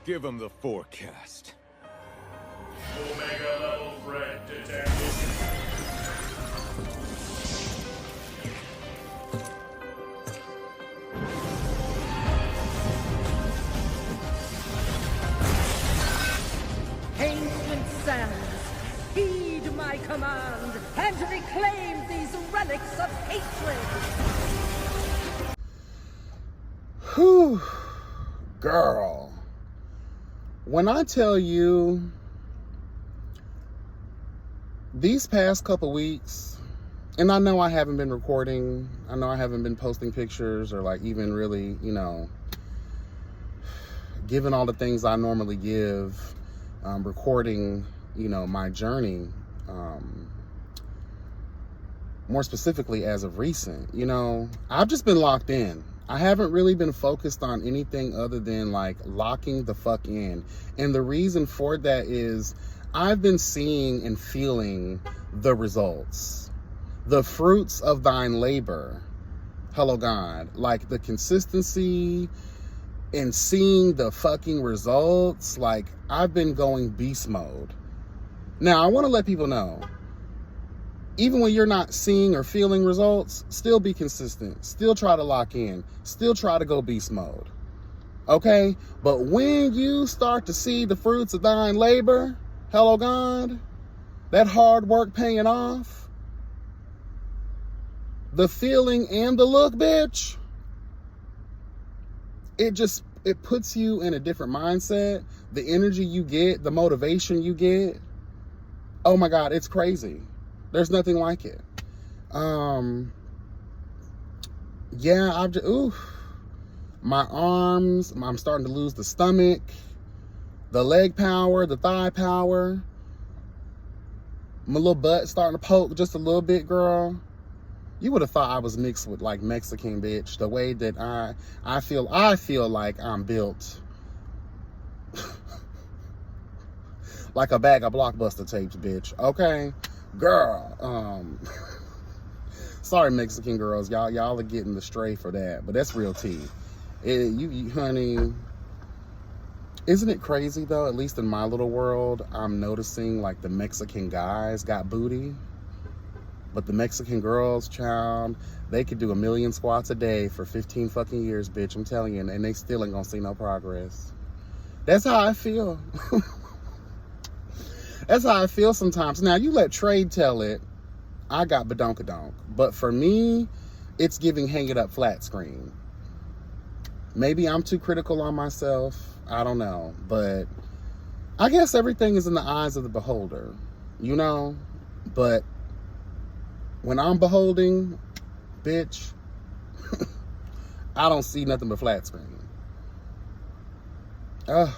Give him the forecast. Omega level threat detected. Ancient sands, heed my command and reclaim these relics of hatred! Whew. Girl. When I tell you, these past couple weeks, and I know I haven't been recording, I know I haven't been posting pictures or like even really, giving all the things I normally give, recording, my journey, more specifically as of recent, I've just been locked in. I haven't really been focused on anything other than like locking the fuck in. And the reason for that is I've been seeing and feeling the results, the fruits of thine labor. Hello, God. Like the consistency and seeing the fucking results. Like I've been going beast mode. Now, I want to let people know, even when you're not seeing or feeling results, still be consistent. Still try to lock in. Still try to go beast mode. Okay? But when you start to see the fruits of thine labor, hello God, that hard work paying off, the feeling and the look, bitch, it puts you in a different mindset. The energy you get, the motivation you get, oh my God, it's crazy. There's nothing like it. Yeah, my arms, I'm starting to lose the stomach, the leg power, the thigh power. My little butt starting to poke just a little bit, girl. You would have thought I was mixed with like Mexican, bitch. The way that I feel like I'm built like a bag of Blockbuster tapes, bitch. Okay? Girl, sorry, Mexican girls, y'all are getting the stray for that, but that's real tea. Honey, isn't it crazy though? At least in my little world, I'm noticing like the Mexican guys got booty, but the Mexican girls, child, they could do 1,000,000 squats a day for 15 fucking years, bitch. I'm telling you, and they still ain't gonna see no progress. That's how I feel. That's how I feel sometimes. Now, you let trade tell it, I got badonkadonk. But for me, it's giving hang it up flat screen. Maybe I'm too critical on myself. I don't know. But I guess everything is in the eyes of the beholder, But when I'm beholding, bitch, I don't see nothing but flat screen. I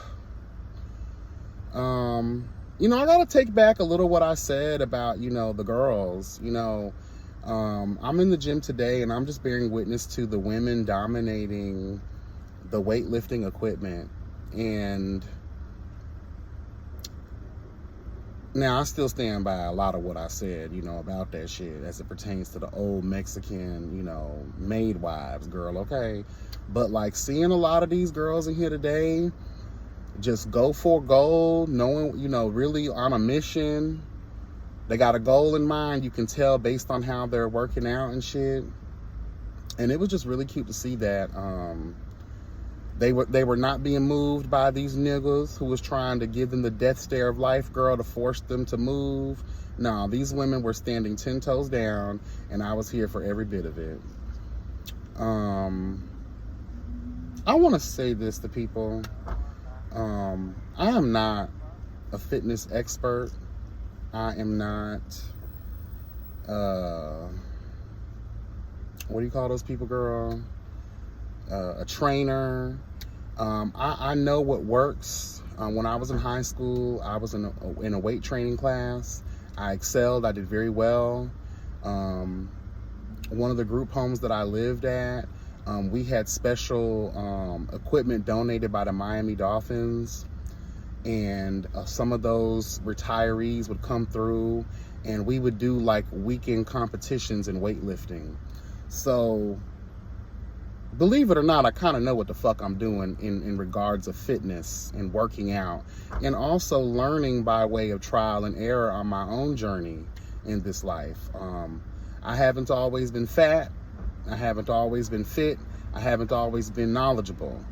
gotta take back a little what I said about, the girls. I'm in the gym today and I'm just bearing witness to the women dominating the weightlifting equipment. And now I still stand by a lot of what I said, about that shit as it pertains to the old Mexican, maid wives, girl, okay? But like seeing a lot of these girls in here today just go for gold, knowing, really on a mission. They got a goal in mind. You can tell based on how they're working out and shit. And it was just really cute to see that. They were not being moved by these niggas who was trying to give them the death stare of life, girl, to force them to move. No, these women were standing 10 toes down, and I was here for every bit of it. I want to say this to people. I am not a fitness expert. I am not, what do you call those people, girl? A trainer. I know what works. When I was in high school, I was in a weight training class. I excelled. I did very well. One of the group homes that I lived at, we had special equipment donated by the Miami Dolphins, and some of those retirees would come through and we would do like weekend competitions in weightlifting. So believe it or not, I kind of know what the fuck I'm doing in regards of fitness and working out, and also learning by way of trial and error on my own journey in this life. I haven't always been fat. I haven't always been fit. I haven't always been knowledgeable.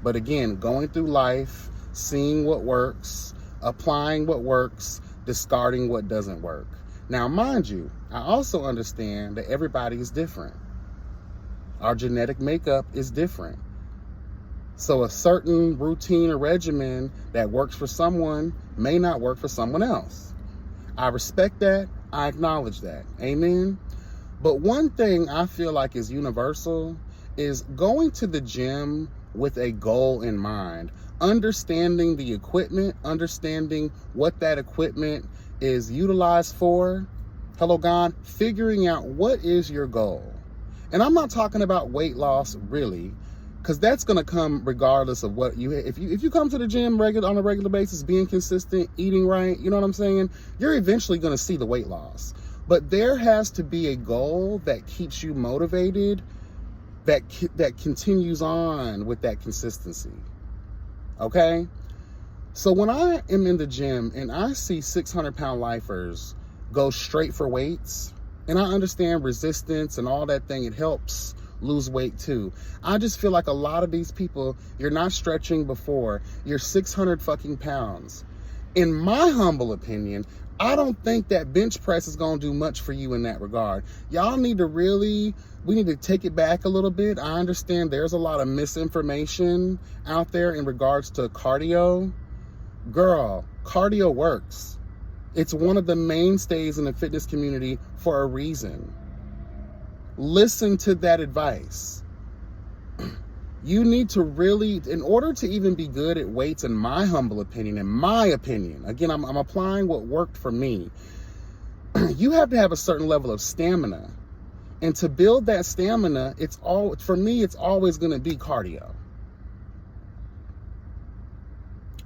But again, going through life, seeing what works, applying what works, discarding what doesn't work. Now, mind you, I also understand that everybody is different. Our genetic makeup is different. So a certain routine or regimen that works for someone may not work for someone else. I respect that. I acknowledge that. Amen. But one thing I feel like is universal is going to the gym with a goal in mind, understanding the equipment, understanding what that equipment is utilized for. Hello, God, figuring out what is your goal. And I'm not talking about weight loss, really, because that's going to come regardless of what you, if you come to the gym on a regular basis, being consistent, eating right, you know what I'm saying? You're eventually going to see the weight loss. But there has to be a goal that keeps you motivated, that continues on with that consistency. Okay? So when I am in the gym and I see 600-pound lifers go straight for weights, and I understand resistance and all that thing, it helps lose weight too. I just feel like a lot of these people, you're not stretching before, you're 600 fucking pounds. In my humble opinion, I don't think that bench press is going to do much for you in that regard. Y'all need to we need to take it back a little bit. I understand there's a lot of misinformation out there in regards to cardio. Girl, cardio works. It's one of the mainstays in the fitness community for a reason. Listen to that advice. You need to really, in order to even be good at weights, in my humble opinion, again, I'm applying what worked for me. You have to have a certain level of stamina. And to build that stamina, for me, it's always going to be cardio.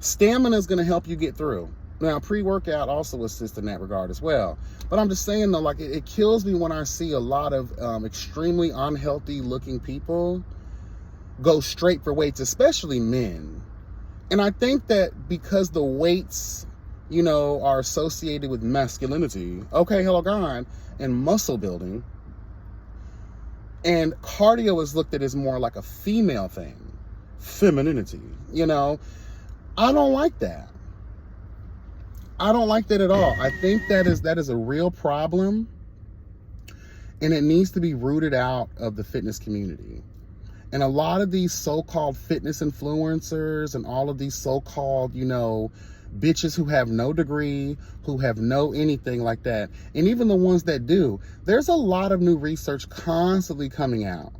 Stamina is going to help you get through. Now, pre-workout also assists in that regard as well. But I'm just saying, though, like, it kills me when I see a lot of extremely unhealthy looking people go straight for weights, especially men. And I think that because the weights, are associated with masculinity, okay, hello, God, and muscle building, and cardio is looked at as more like a female thing, femininity, I don't like that. I don't like that at all. I think that is a real problem, and it needs to be rooted out of the fitness community. And a lot of these so-called fitness influencers and all of these so-called, bitches who have no degree, who have no anything like that, and even the ones that do, there's a lot of new research constantly coming out.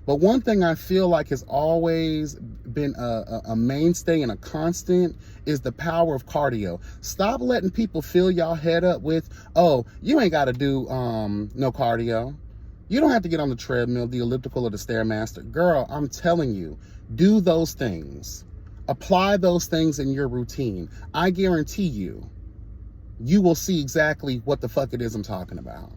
But one thing I feel like has always been a mainstay and a constant is the power of cardio. Stop letting people fill y'all head up with, oh, you ain't got to do no cardio. You don't have to get on the treadmill, the elliptical, or the Stairmaster. Girl, I'm telling you, do those things. Apply those things in your routine. I guarantee you will see exactly what the fuck it is I'm talking about.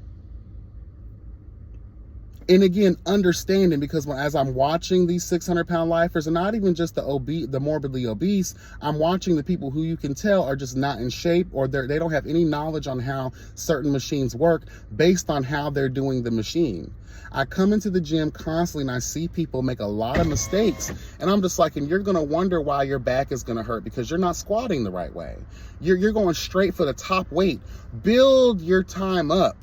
And again, understanding, because as I'm watching these 600-pound lifers, and not even just the morbidly obese, I'm watching the people who you can tell are just not in shape, or they don't have any knowledge on how certain machines work based on how they're doing the machine. I come into the gym constantly and I see people make a lot of mistakes, and I'm just like, and you're going to wonder why your back is going to hurt because you're not squatting the right way. You're going straight for the top weight. Build your time up.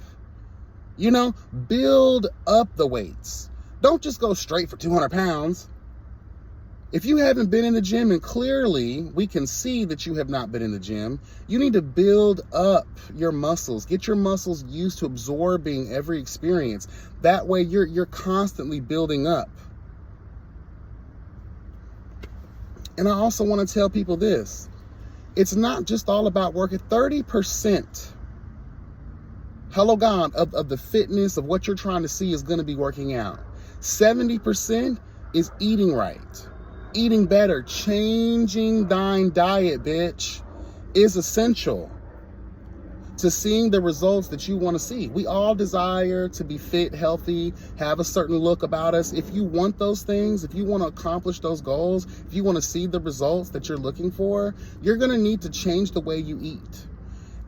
Build up the weights. Don't just go straight for 200 pounds. If you haven't been in the gym, and clearly we can see that you have not been in the gym, you need to build up your muscles. Get your muscles used to absorbing every experience. That way you're constantly building up. And I also want to tell people this. It's not just all about working. 30%. Hello, God, of the fitness of what you're trying to see is going to be working out. 70% is eating right, eating better, changing thine diet, bitch, is essential to seeing the results that you want to see. We all desire to be fit, healthy, have a certain look about us. If you want those things, if you want to accomplish those goals, if you want to see the results that you're looking for, you're going to need to change the way you eat.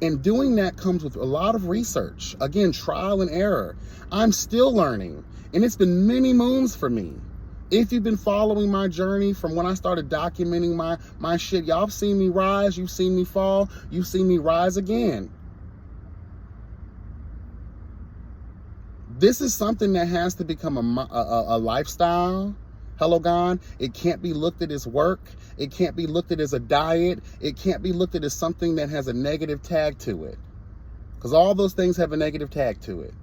And doing that comes with a lot of research. Again, trial and error. I'm still learning, and it's been many moons for me. If you've been following my journey from when I started documenting my shit, y'all have seen me rise, you've seen me fall, you've seen me rise again. This is something that has to become a lifestyle. Hello, God. It can't be looked at as work. It can't be looked at as a diet. It can't be looked at as something that has a negative tag to it. Because all those things have a negative tag to it.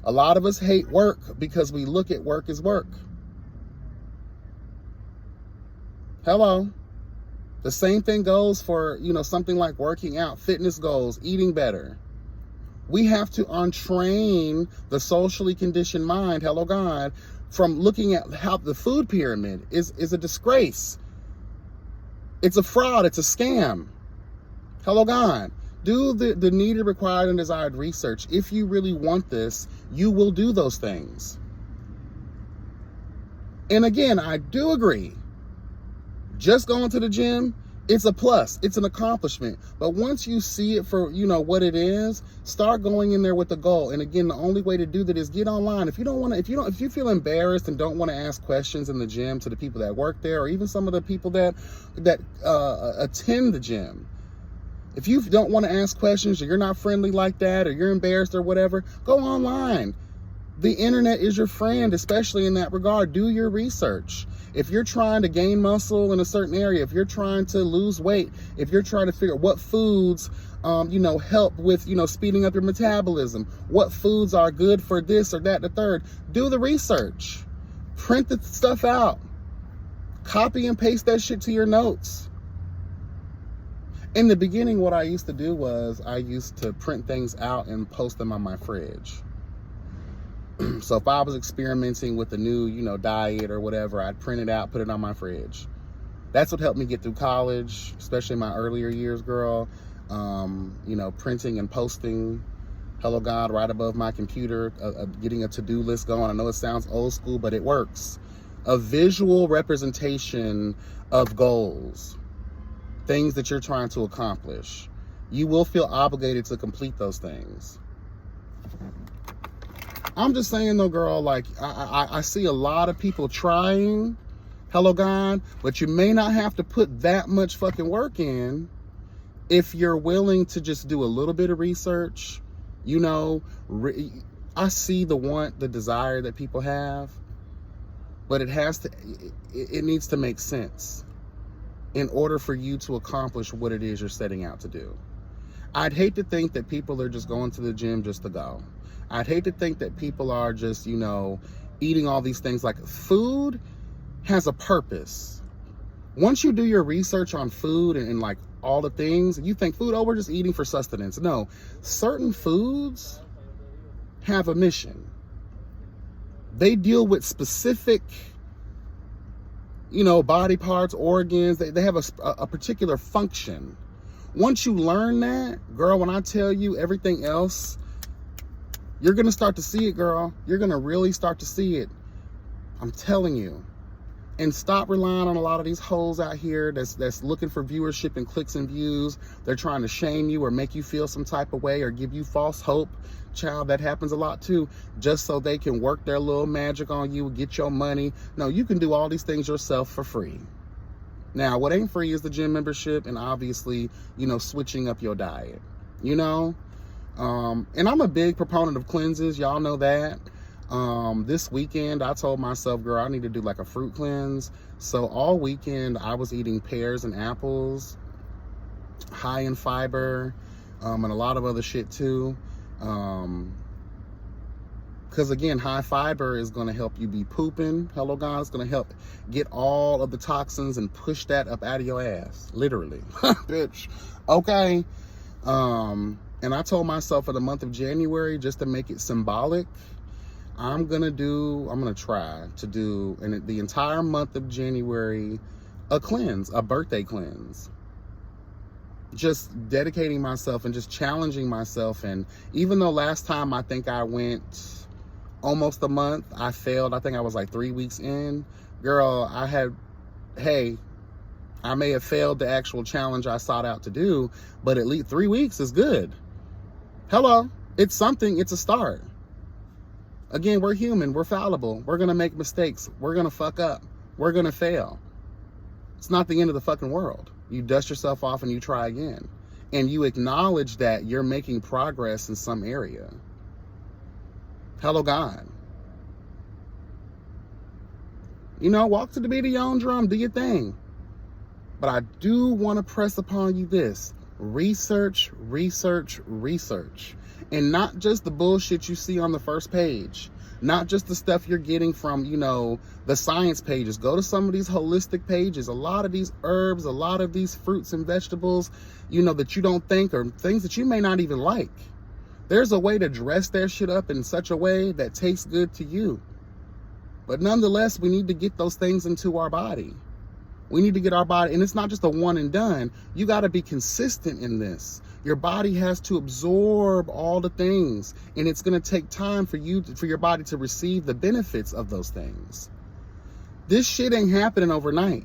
A lot of us hate work because we look at work as work. Hello. The same thing goes for, something like working out, fitness goals, eating better. We have to untrain the socially conditioned mind, hello God, from looking at how the food pyramid is a disgrace. It's a fraud, it's a scam. Hello God. Do the needed, required, and desired research. If you really want this, you will do those things. And again, I do agree. Just going to the gym, it's a plus, it's an accomplishment. But once you see it for, what it is, start going in there with a goal. And again, the only way to do that is get online. If you feel embarrassed and don't want to ask questions in the gym to the people that work there, or even some of the people that attend the gym, if you don't want to ask questions, or you're not friendly like that, or you're embarrassed or whatever, go online. The internet is your friend, especially in that regard. Do your research. If you're trying to gain muscle in a certain area, if you're trying to lose weight, if you're trying to figure out what foods, help with, speeding up your metabolism, what foods are good for this or that, the third, do the research. Print the stuff out. Copy and paste that shit to your notes. In the beginning, what I used to do was I used to print things out and post them on my fridge. So if I was experimenting with a new, diet or whatever, I'd print it out, put it on my fridge. That's what helped me get through college, especially in my earlier years, girl. Printing and posting, hello God, right above my computer, getting a to-do list going. I know it sounds old school, but it works. A visual representation of goals, things that you're trying to accomplish. You will feel obligated to complete those things. I'm just saying though, girl, like I see a lot of people trying, hello God, but you may not have to put that much fucking work in if you're willing to just do a little bit of research. I see the want, the desire that people have, but it needs to make sense in order for you to accomplish what it is you're setting out to do. I'd hate to think that people are just going to the gym just to go. I'd hate to think that people are just, eating all these things. Like, food has a purpose. Once you do your research on food and like all the things, you think food, we're just eating for sustenance. No, certain foods have a mission. They deal with specific, body parts, organs. They have a particular function. Once you learn that, girl, when I tell you everything else, you're going to start to see it, girl. You're going to really start to see it. I'm telling you. And stop relying on a lot of these hoes out here that's looking for viewership and clicks and views. They're trying to shame you or make you feel some type of way or give you false hope. Child, that happens a lot too. Just so they can work their little magic on you, get your money. No, you can do all these things yourself for free. Now, what ain't free is the gym membership and obviously, switching up your diet, and I'm a big proponent of cleanses. Y'all know that. This weekend, I told myself, girl, I need to do like a fruit cleanse. So all weekend, I was eating pears and apples, high in fiber, and a lot of other shit too. Because again, high fiber is going to help you be pooping. Hello, God. It's going to help get all of the toxins and push that up out of your ass. Literally. Bitch. Okay. And I told myself for the month of January, just to make it symbolic, I'm going to try to do in the entire month of January, a cleanse, a birthday cleanse. just dedicating myself and just challenging myself. And even though last time I think I went almost a month, I failed. I think I was like 3 weeks in. Girl, I may have failed the actual challenge I sought out to do, but at least 3 weeks is good. Hello, it's something, it's a start. Again, we're human, we're fallible. We're gonna make mistakes. We're gonna fuck up. We're gonna fail. It's not the end of the fucking world. You dust yourself off and you try again. And you acknowledge that you're making progress in some area. Hello, God. You know, walk to the beat of your own drum, do your thing. But I do want to press upon you this. Research, research, research. And not just the bullshit you see on the first page. Not just the stuff you're getting from, you know, the science pages. Go to some of these holistic pages. A lot of these herbs, a lot of these fruits and vegetables, you know, that you don't think, or things that you may not even like. There's a way to dress their shit up in such a way that tastes good to you. But nonetheless, we need to get those things into our body. We need to get our body, and it's not just a one and done. You got to be consistent in this. Your body has to absorb all the things, and it's going to take time for your body to receive the benefits of those things. This shit ain't happening overnight.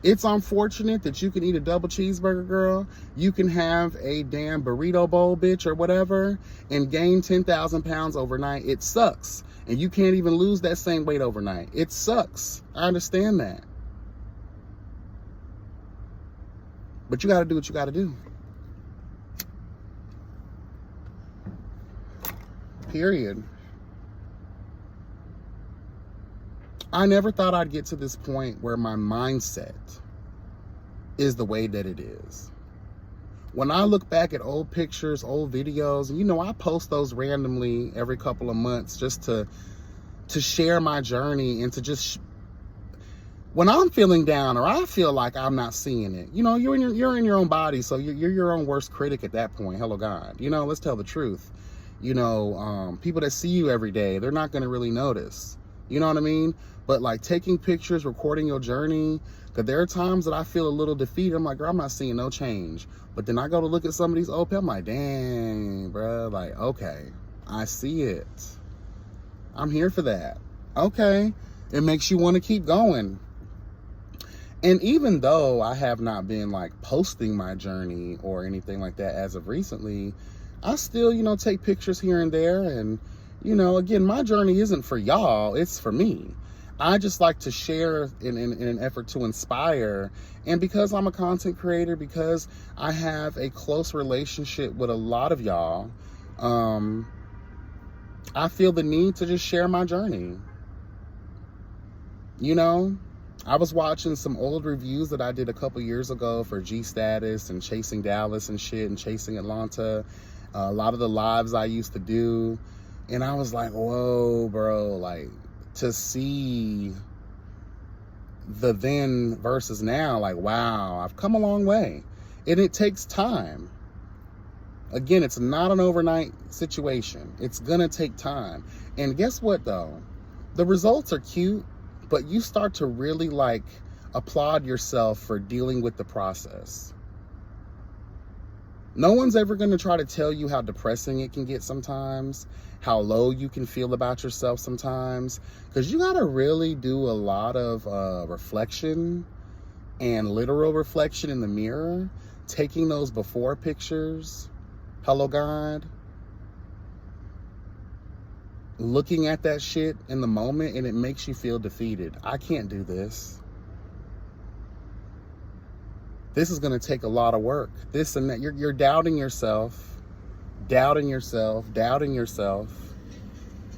It's unfortunate that you can eat a double cheeseburger, girl. You can have a damn burrito bowl, bitch, or whatever, and gain 10,000 pounds overnight. It sucks. And you can't even lose that same weight overnight. It sucks. I understand that. But you got to do what you got to do. Period. I never thought I'd get to this point where my mindset is the way that it is. When I look back at old pictures, old videos, and you know, I post those randomly every couple of months just to share my journey and to just when I'm feeling down or I feel like I'm not seeing it, you know, you're in your own body, so you're your own worst critic at that point. Hello, God. You know, let's tell the truth. You know, people that see you every day, they're not going to really notice. You know what I mean? But like taking pictures, recording your journey, because there are times that I feel a little defeated. I'm like, girl, I'm not seeing no change. But then I go to look at some of these old people, I'm like, dang, bro, like, okay, I see it. I'm here for that. Okay. It makes you want to keep going. And even though I have not been like posting my journey or anything like that as of recently, I still, you know, take pictures here and there. And, you know, again, my journey isn't for y'all, it's for me. I just like to share in an effort to inspire. And because I'm a content creator, because I have a close relationship with a lot of y'all, I feel the need to just share my journey. You know, I was watching some old reviews that I did a couple years ago for G Status and Chasing Dallas and shit and Chasing Atlanta. A lot of the lives I used to do. And I was like, whoa, bro, like to see the then versus now, like, wow, I've come a long way. And it takes time. Again, it's not an overnight situation. It's gonna take time. And guess what though? The results are cute, but you start to really like applaud yourself for dealing with the process. No one's ever going to try to tell you how depressing it can get sometimes, how low you can feel about yourself sometimes, because you got to really do a lot of reflection and literal reflection in the mirror, taking those before pictures. Hello, God. Looking at that shit in the moment, and it makes you feel defeated. I can't do this. This is going to take a lot of work. This and that. You're doubting yourself, doubting yourself, doubting yourself.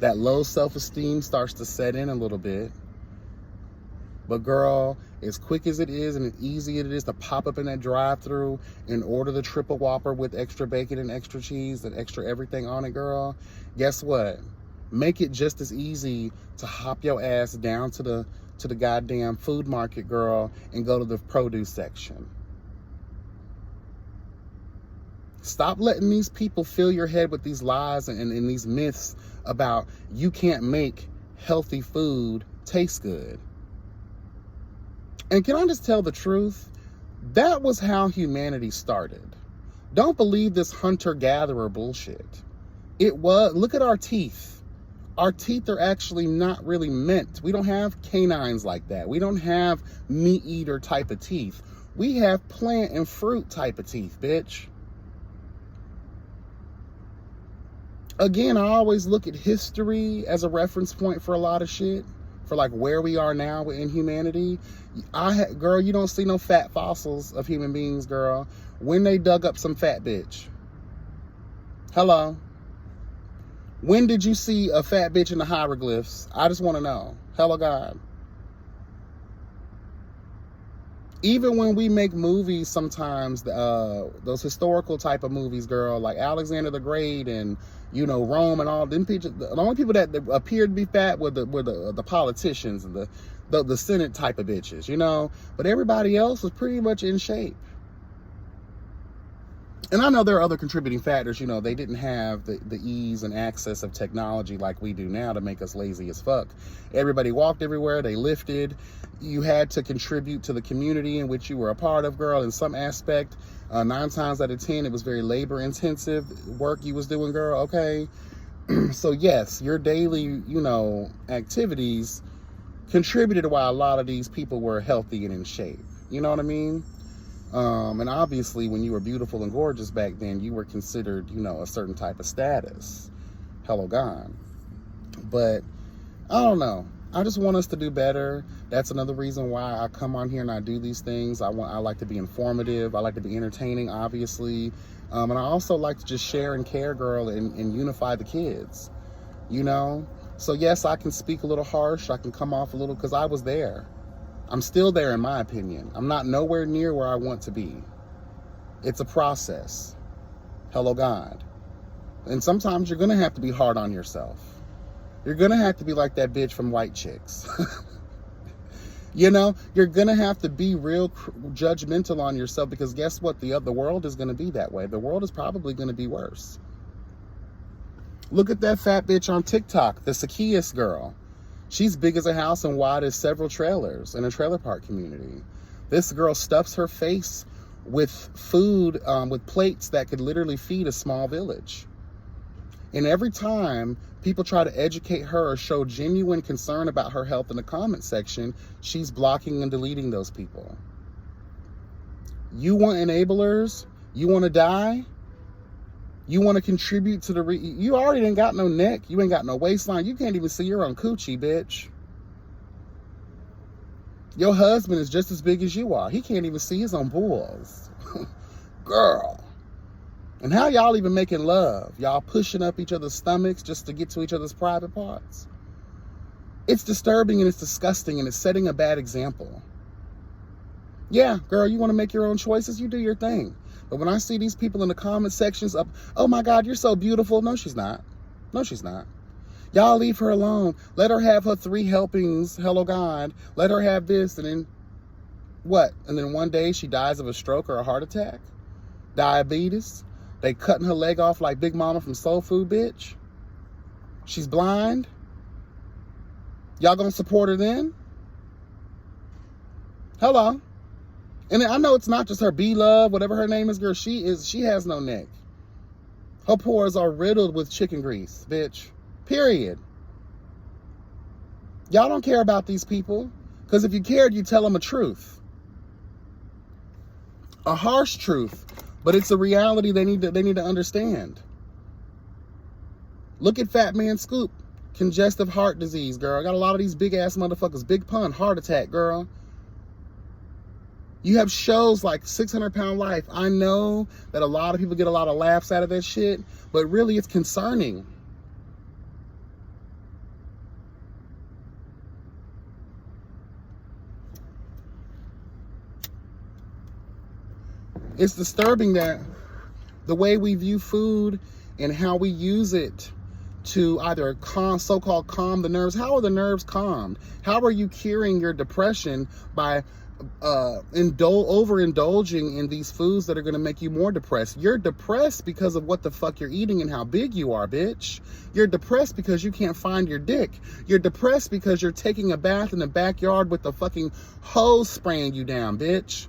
That low self-esteem starts to set in a little bit. But girl, as quick as it is and as easy as it is to pop up in that drive-thru and order the triple Whopper with extra bacon and extra cheese and extra everything on it, girl, guess what? Make it just as easy to hop your ass down to the goddamn food market, girl, and go to the produce section. Stop letting these people fill your head with these lies and these myths about you can't make healthy food taste good. And can I just tell the truth? That was how humanity started. Don't believe this hunter-gatherer bullshit. It was, look at our teeth. Our teeth are actually not really meant. We don't have canines like that. We don't have meat eater type of teeth. We have plant and fruit type of teeth, bitch. Again, I always look at history as a reference point for a lot of shit. For like where we are now in humanity. Girl, you don't see no fat fossils of human beings, girl. When they dug up some fat bitch. Hello. When did you see a fat bitch in the hieroglyphs? I just want to know. Hello, God. Even when we make movies sometimes, those historical type of movies, girl, like Alexander the Great and, you know, Rome and all them people, the only people that appeared to be fat were the politicians and the Senate type of bitches, you know? But everybody else was pretty much in shape. And I know there are other contributing factors, you know, they didn't have the ease and access of technology like we do now to make us lazy as fuck. Everybody walked everywhere, they lifted. You had to contribute to the community in which you were a part of, girl, in some aspect. 9 times out of 10, it was very labor intensive work you was doing, girl, okay? So yes, your daily, you know, activities contributed to why a lot of these people were healthy and in shape. You know what I mean? And obviously when you were beautiful and gorgeous back then, you were considered, you know, a certain type of status. Hello, God. But I don't know. I just want us to do better. That's another reason why I come on here and I do these things. I like to be informative. I like to be entertaining, obviously. And I also like to just share and care, girl, and unify the kids, you know? So yes, I can speak a little harsh. I can come off a little, because I was there. I'm still there, in my opinion. I'm not nowhere near where I want to be. It's a process. Hello, God. And sometimes you're going to have to be hard on yourself. You're going to have to be like that bitch from White Chicks. You know, you're going to have to be real judgmental on yourself, because guess what? The world is going to be that way. The world is probably going to be worse. Look at that fat bitch on TikTok, the Zacchaeus girl. She's big as a house and wide as several trailers in a trailer park community. This girl stuffs her face with food, with plates that could literally feed a small village. And every time people try to educate her or show genuine concern about her health in the comment section, she's blocking and deleting those people. You want enablers? You want to die? You want to contribute to the... You already ain't got no neck. You ain't got no waistline. You can't even see your own coochie, bitch. Your husband is just as big as you are. He can't even see his own balls. Girl. And how y'all even making love? Y'all pushing up each other's stomachs just to get to each other's private parts? It's disturbing and it's disgusting and it's setting a bad example. Yeah, girl, you want to make your own choices? You do your thing. But when I see these people in the comment sections up, oh my God, you're so beautiful. No, she's not. No, she's not. Y'all leave her alone. Let her have her 3 helpings. Hello, God. Let her have this. And then what? And then one day she dies of a stroke or a heart attack? Diabetes? They cutting her leg off like Big Mama from Soul Food, bitch? She's blind? Y'all gonna support her then? Hello. And I know it's not just her B-Love, whatever her name is, girl. She has no neck. Her pores are riddled with chicken grease, bitch. Period. Y'all don't care about these people. Because if you cared, you tell them a truth. A harsh truth. But it's a reality they need to understand. Look at Fat Man Scoop. Congestive heart disease, girl. I got a lot of these big-ass motherfuckers. Big pun, heart attack, girl. You have shows like 600 Pound Life. I know that a lot of people get a lot of laughs out of that shit, but really it's concerning. It's disturbing that the way we view food and how we use it to either so-called calm the nerves. How are the nerves calmed? How are you curing your depression by overindulging in these foods that are going to make you more depressed? You're depressed because of what the fuck you're eating and how big you are, bitch. You're depressed because you can't find your dick. You're depressed because you're taking a bath in the backyard with the fucking hose spraying you down, bitch.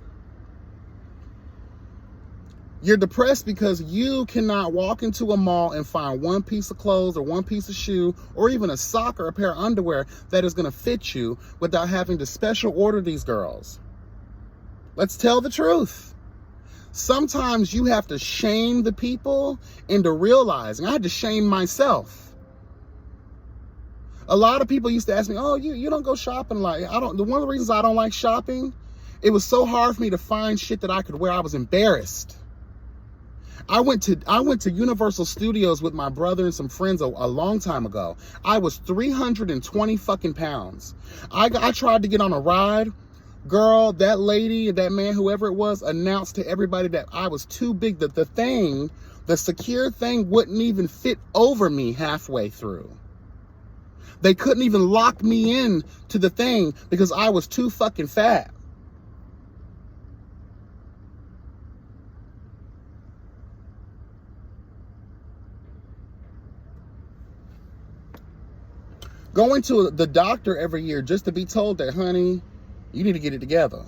You're depressed because you cannot walk into a mall and find one piece of clothes or one piece of shoe or even a sock or a pair of underwear that is going to fit you without having to special order these girls. Let's tell the truth. Sometimes you have to shame the people into realizing. I had to shame myself. A lot of people used to ask me, oh, you don't go shopping. Like, one of the reasons I don't like shopping, it was so hard for me to find shit that I could wear. I was embarrassed. I went to Universal Studios with my brother and some friends a long time ago. I was 320 fucking pounds. I tried to get on a ride. Girl, that lady, that man, whoever it was, announced to everybody that I was too big. That the secure thing wouldn't even fit over me halfway through. They couldn't even lock me in to the thing because I was too fucking fat. Going to the doctor every year just to be told that, honey, you need to get it together.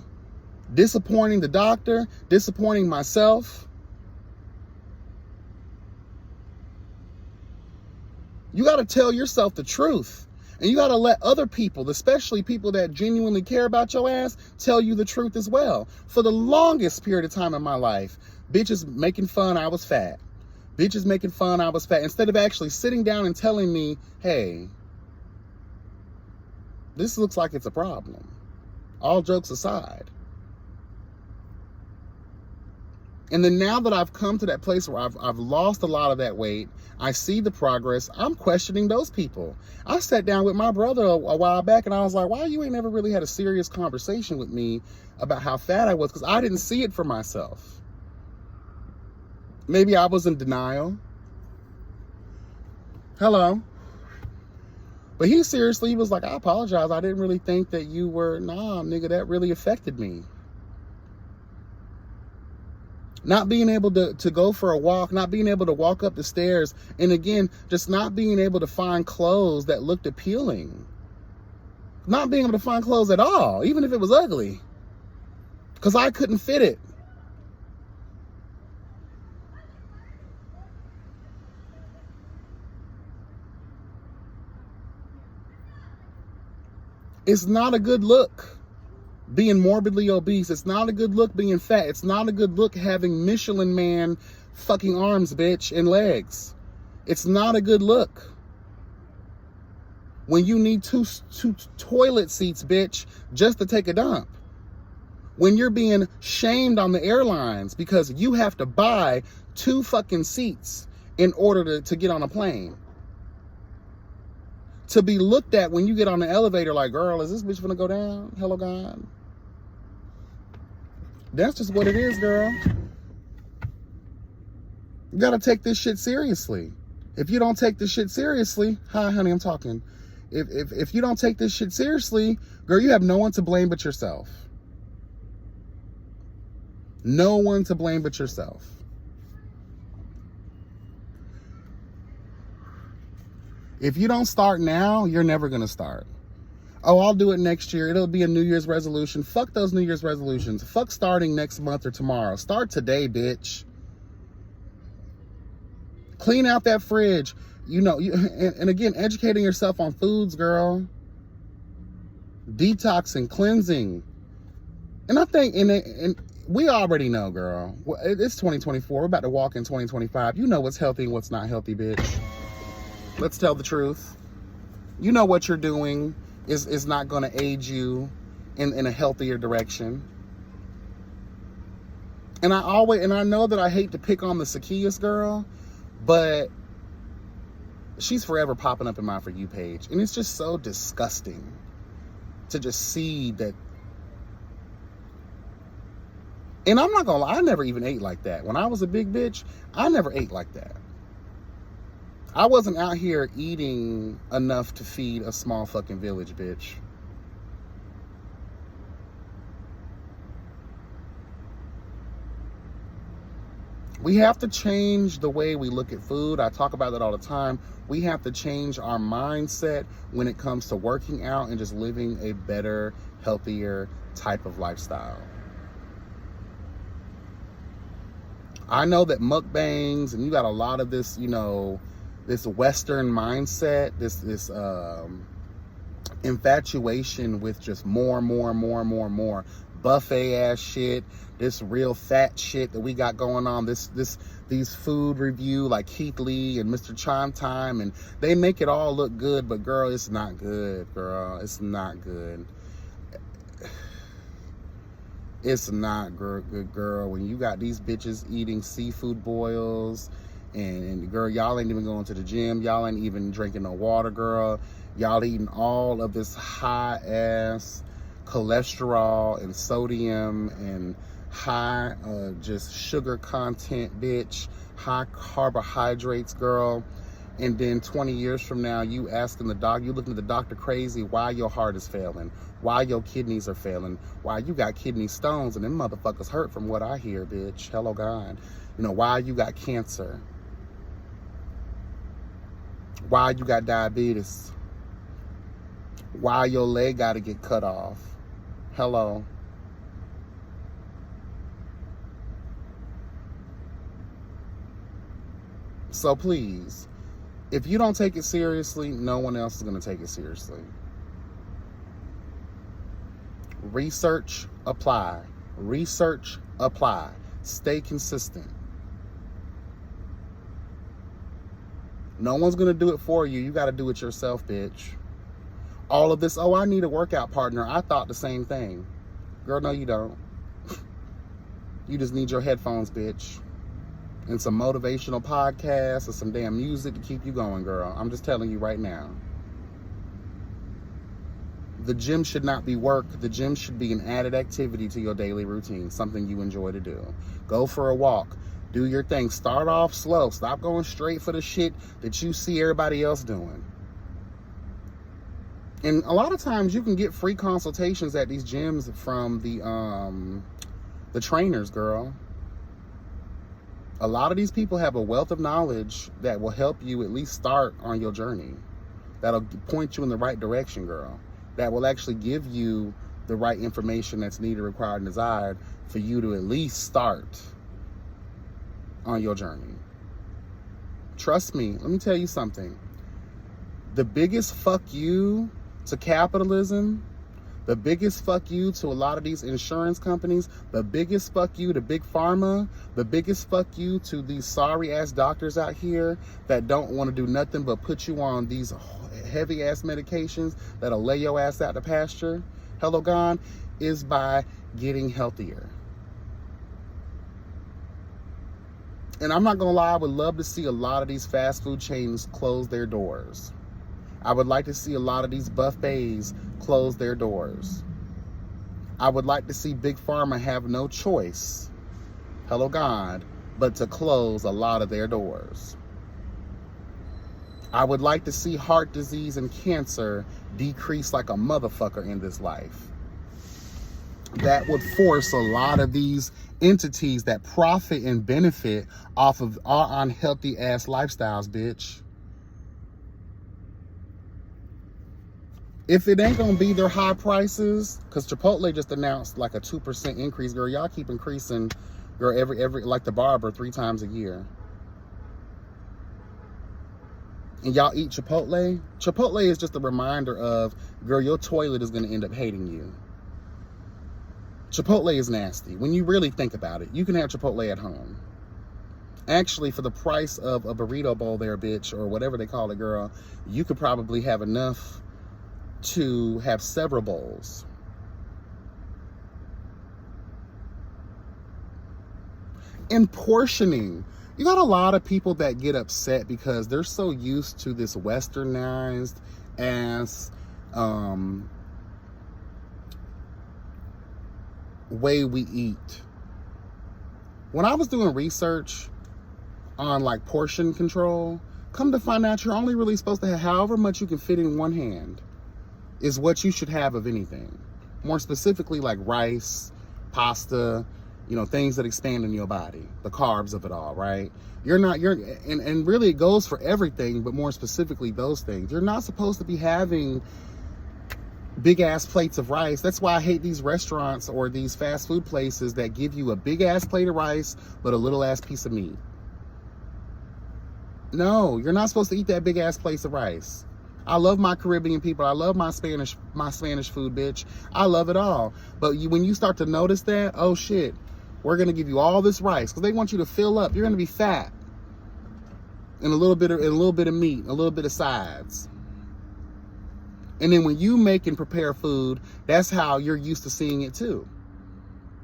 Disappointing the doctor, disappointing myself. You got to tell yourself the truth. And you got to let other people, especially people that genuinely care about your ass, tell you the truth as well. For the longest period of time in my life, bitches making fun I was fat. Bitches making fun I was fat. Instead of actually sitting down and telling me, hey, this looks like it's a problem. All jokes aside. And then now that I've come to that place where I've lost a lot of that weight, I see the progress, I'm questioning those people. I sat down with my brother a while back and I was like, why you ain't never really had a serious conversation with me about how fat I was? Because I didn't see it for myself. Maybe I was in denial. Hello. But he seriously was like, I apologize. I didn't really think that you were, nah, nigga, that really affected me. Not being able to go for a walk, not being able to walk up the stairs, and again, just not being able to find clothes that looked appealing. Not being able to find clothes at all, even if it was ugly. Because I couldn't fit it. It's not a good look being morbidly obese. It's not a good look being fat. It's not a good look having Michelin Man fucking arms, bitch, and legs. It's not a good look. When you need two toilet seats, bitch, just to take a dump. When you're being shamed on the airlines because you have to buy 2 fucking seats in order to get on a plane. To be looked at when you get on the elevator like, girl, is this bitch gonna go down? Hello, God. That's just what it is, girl. You gotta take this shit seriously. If you don't take this shit seriously, hi, honey, I'm talking. If you don't take this shit seriously, girl, you have no one to blame but yourself. No one to blame but yourself. If you don't start now, you're never going to start. Oh, I'll do it next year. It'll be a New Year's resolution. Fuck those New Year's resolutions. Fuck starting next month or tomorrow. Start today, bitch. Clean out that fridge. You know, and again, educating yourself on foods, girl. Detoxing, cleansing. And I think, and we already know, girl. It's 2024. We're about to walk in 2025. You know what's healthy and what's not healthy, bitch. Let's tell the truth. You know what you're doing is not going to aid you in a healthier direction. And I know that I hate to pick on the Zacchaeus girl, but she's forever popping up in my For You page. And it's just so disgusting to just see that. And I'm not going to lie, I never even ate like that. When I was a big bitch, I never ate like that. I wasn't out here eating enough to feed a small fucking village, bitch. We have to change the way we look at food. I talk about that all the time. We have to change our mindset when it comes to working out and just living a better, healthier type of lifestyle. I know that mukbangs, and you got a lot of this, you know, this Western mindset, this infatuation with just more buffet ass shit, this real fat shit that we got going on, these food review like Keith Lee and Mr. Chime Time, and they make it all look good, but girl, it's not good, girl. It's not good. It's not good, girl. When you got these bitches eating seafood boils, and girl, y'all ain't even going to the gym. Y'all ain't even drinking no water, girl. Y'all eating all of this high ass cholesterol and sodium and high just sugar content, bitch. High carbohydrates, girl. And then 20 years from now, you asking the doc, you looking at the doctor crazy why your heart is failing, why your kidneys are failing, why you got kidney stones, and them motherfuckers hurt from what I hear, bitch. Hello, God. You know, why you got cancer, why you got diabetes, why your leg got to get cut off. Hello. So please, if you don't take it seriously, no one else is going to take it seriously. Research, apply. Research, apply. Stay consistent. No one's going to do it for you. You got to do it yourself, bitch. All of this, oh, I need a workout partner. I thought the same thing. Girl, no, you don't. You just need your headphones, bitch. And some motivational podcasts or some damn music to keep you going, girl. I'm just telling you right now. The gym should not be work. The gym should be an added activity to your daily routine, something you enjoy to do. Go for a walk. Do your thing. Start off slow. Stop going straight for the shit that you see everybody else doing. And a lot of times you can get free consultations at these gyms from the trainers, girl. A lot of these people have a wealth of knowledge that will help you at least start on your journey. That'll point you in the right direction, girl. That will actually give you the right information that's needed, required, and desired for you to at least start on your journey. Trust me, let me tell you something. The biggest fuck you to capitalism, the biggest fuck you to a lot of these insurance companies, the biggest fuck you to Big Pharma, the biggest fuck you to these sorry ass doctors out here that don't want to do nothing but put you on these heavy ass medications that'll lay your ass out to pasture, hello God, is by getting healthier. And I'm not gonna lie, I would love to see a lot of these fast food chains close their doors. I would like to see a lot of these buffets close their doors. I would like to see Big Pharma have no choice, hello God, but to close a lot of their doors. I would like to see heart disease and cancer decrease like a motherfucker in this life. That would force a lot of these entities that profit and benefit off of our unhealthy ass lifestyles, bitch. If it ain't gonna be their high prices, because Chipotle just announced like a 2% increase, girl. Y'all keep increasing, girl, every like the barber 3 times a year. And y'all eat Chipotle. Chipotle is just a reminder of, girl, your toilet is gonna end up hating you. Chipotle is nasty. When you really think about it, you can have Chipotle at home. Actually, for the price of a burrito bowl there, bitch, or whatever they call it, girl, you could probably have enough to have several bowls. And portioning. You got a lot of people that get upset because they're so used to this westernized ass way we eat. When I was doing research on like portion control, come to find out you're only really supposed to have however much you can fit in one hand is what you should have of anything. More specifically, like rice, pasta, you know, things that expand in your body, the carbs of it all, right? And really it goes for everything, but more specifically those things. You're not supposed to be having big ass plates of rice. That's why I hate these restaurants or these fast food places that give you a big ass plate of rice but a little ass piece of meat. No, you're not supposed to eat that big ass plate of rice. I love my Caribbean people. I love my Spanish food, bitch. I love it all. But when you start to notice that, oh shit, we're gonna give you all this rice because they want you to fill up. You're gonna be fat, and a little bit of meat, a little bit of sides. And then when you make and prepare food, that's how you're used to seeing it too.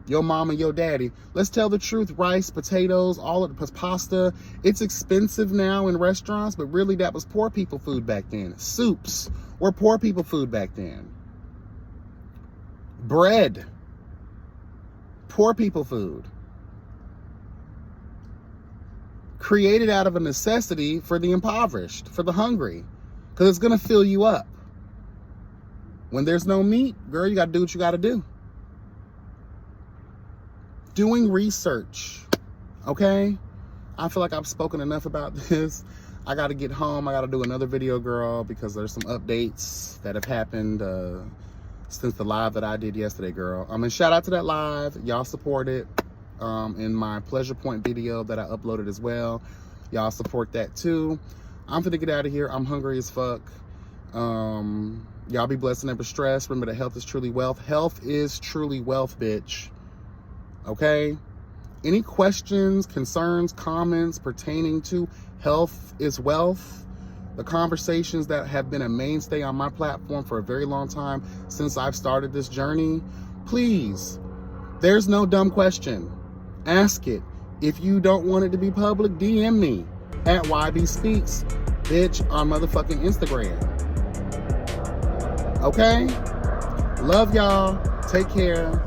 Your mom and your daddy. Let's tell the truth. Rice, potatoes, all of the pasta. It's expensive now in restaurants, but really that was poor people food back then. Soups were poor people food back then. Bread, poor people food. Created out of a necessity for the impoverished, for the hungry, because it's going to fill you up. When there's no meat, girl, you got to do what you got to do. Doing research, okay? I feel like I've spoken enough about this. I got to get home. I got to do another video, girl, because there's some updates that have happened since the live that I did yesterday, girl. And shout out to that live. Y'all support it in my Pleasure Point video that I uploaded as well. Y'all support that too. I'm finna get out of here. I'm hungry as fuck. Y'all be blessed and never stressed. Remember that health is truly wealth. Health is truly wealth, bitch. Okay? Any questions, concerns, comments pertaining to health is wealth? The conversations that have been a mainstay on my platform for a very long time since I've started this journey, please, there's no dumb question. Ask it. If you don't want it to be public, DM me at YB Speaks, bitch, on motherfucking Instagram. Okay? Love y'all. Take care.